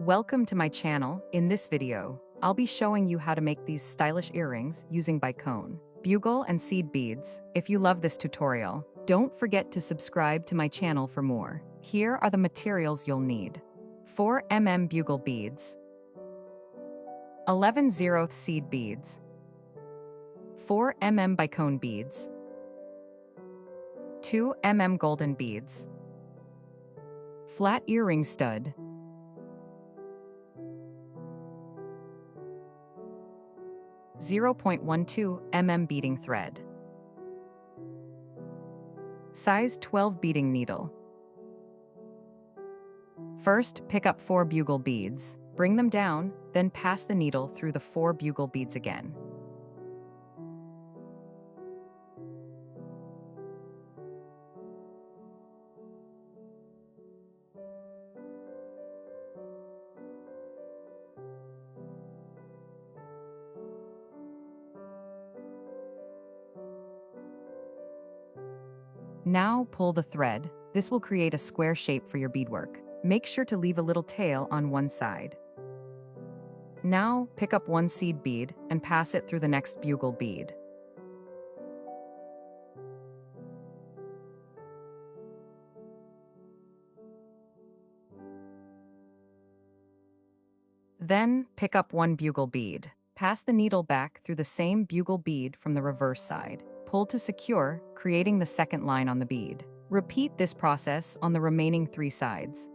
Welcome to my channel. In this video, I'll be showing you how to make these stylish earrings using Bicone, bugle, and seed beads. If you love this tutorial, don't forget to subscribe to my channel for more. Here are the materials you'll need. 4 bugle beads, 11/0 seed beads, 4 Bicone beads, 2 golden beads, flat earring stud, 0.12 beading thread, size 12 beading needle. First, pick up 4 bugle beads, bring them down, then pass the needle through the 4 bugle beads again. Now pull the thread. This will create a square shape for your beadwork. Make sure to leave a little tail on one side. Now pick up 1 seed bead and pass it through the next bugle bead. Then pick up 1 bugle bead. Pass the needle back through the same bugle bead from the reverse side. Pull to secure, creating the second line on the bead. Repeat this process on the remaining 3 sides.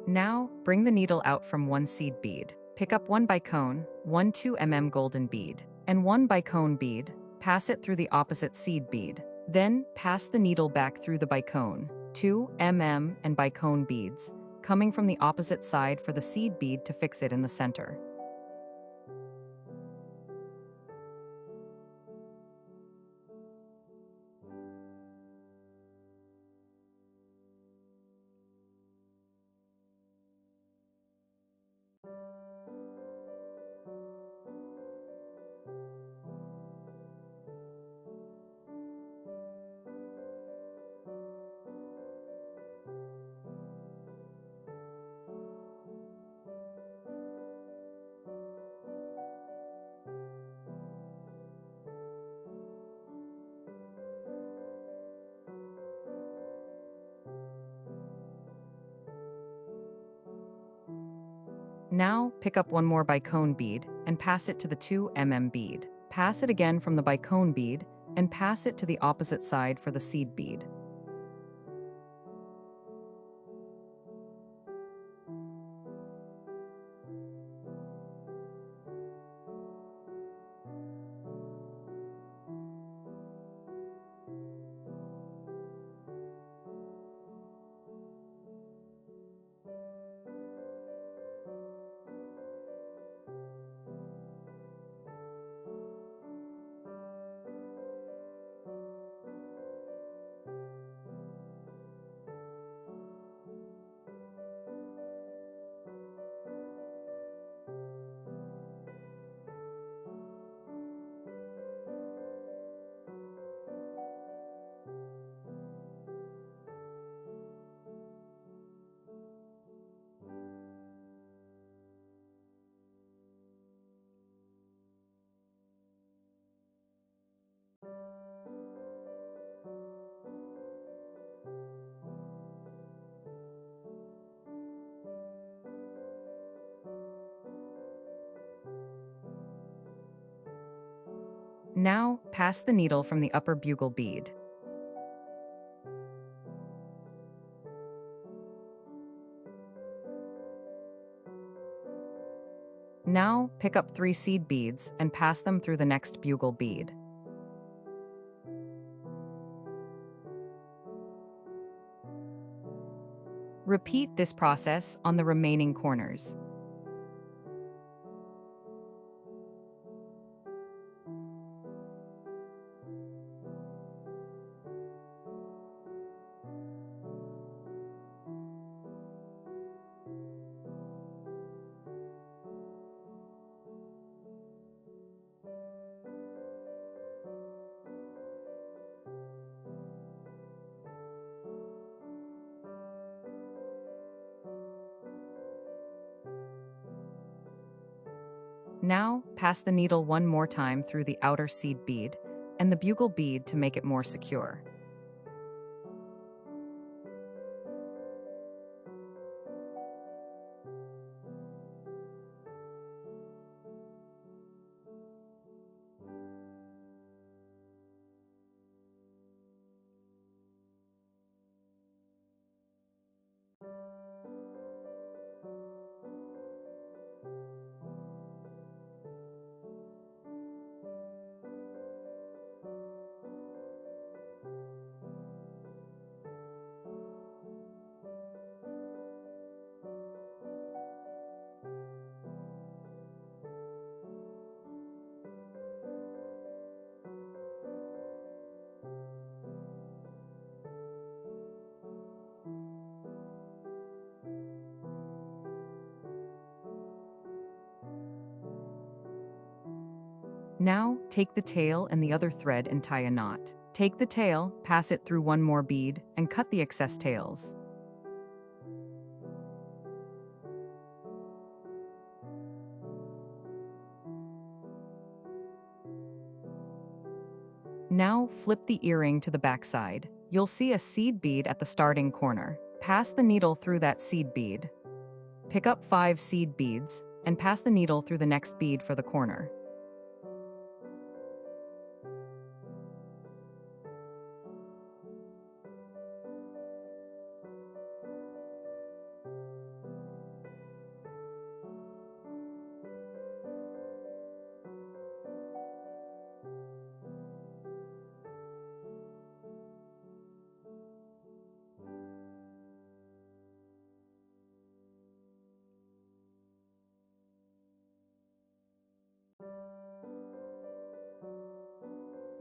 Now, bring the needle out from 1 seed bead. Pick up 1 Bicone, 1 2 golden bead, and 1 Bicone bead. Pass it through the opposite seed bead. Then, pass the needle back through the Bicone, 2 and Bicone beads, coming from the opposite side for the seed bead to fix it in the center. Now, pick up 1 more Bicone bead and pass it to the 2 bead. Pass it again from the Bicone bead and pass it to the opposite side for the seed bead. Now, pass the needle from the upper bugle bead. Now, pick up 3 seed beads and pass them through the next bugle bead. Repeat this process on the remaining corners. Now, pass the needle one more time through the outer seed bead and the bugle bead to make it more secure. Now, take the tail and the other thread and tie a knot. Take the tail, pass it through one more bead, and cut the excess tails. Now, flip the earring to the backside. You'll see a seed bead at the starting corner. Pass the needle through that seed bead. Pick up 5 seed beads and pass the needle through the next bead for the corner.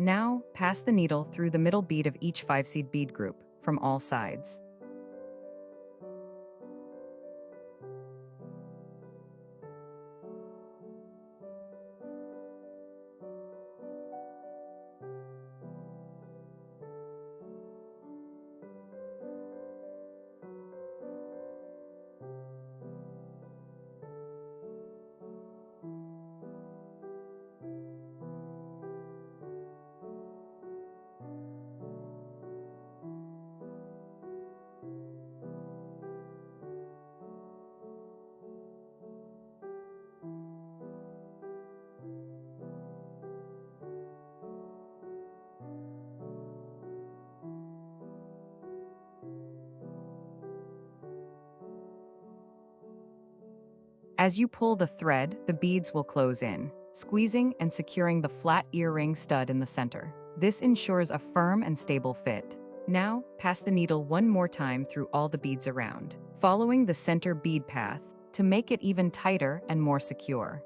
Now, pass the needle through the middle bead of each 5-seed bead group from all sides. As you pull the thread, the beads will close in, squeezing and securing the flat earring stud in the center. This ensures a firm and stable fit. Now, pass the needle one more time through all the beads around, following the center bead path to make it even tighter and more secure.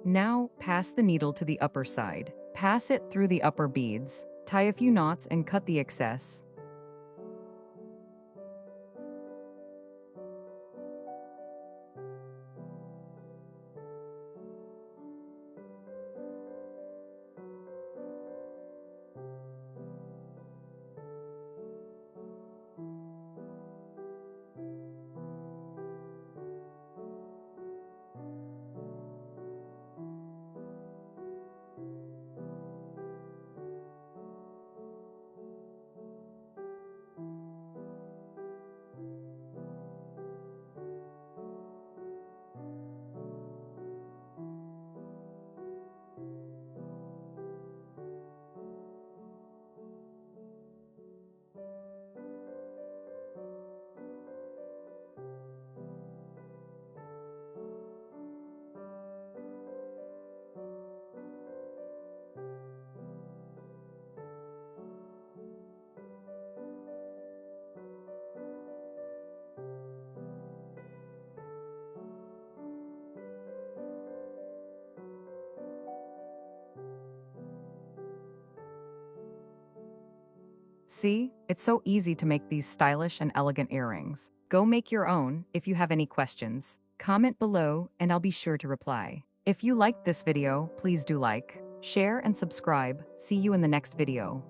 Now, pass the needle to the upper side. Pass it through the upper beads, tie a few knots and cut the excess. See, it's so easy to make these stylish and elegant earrings. Go make your own. If you have any questions, comment below and I'll be sure to reply. If you liked this video, please do like, share and subscribe. See you in the next video.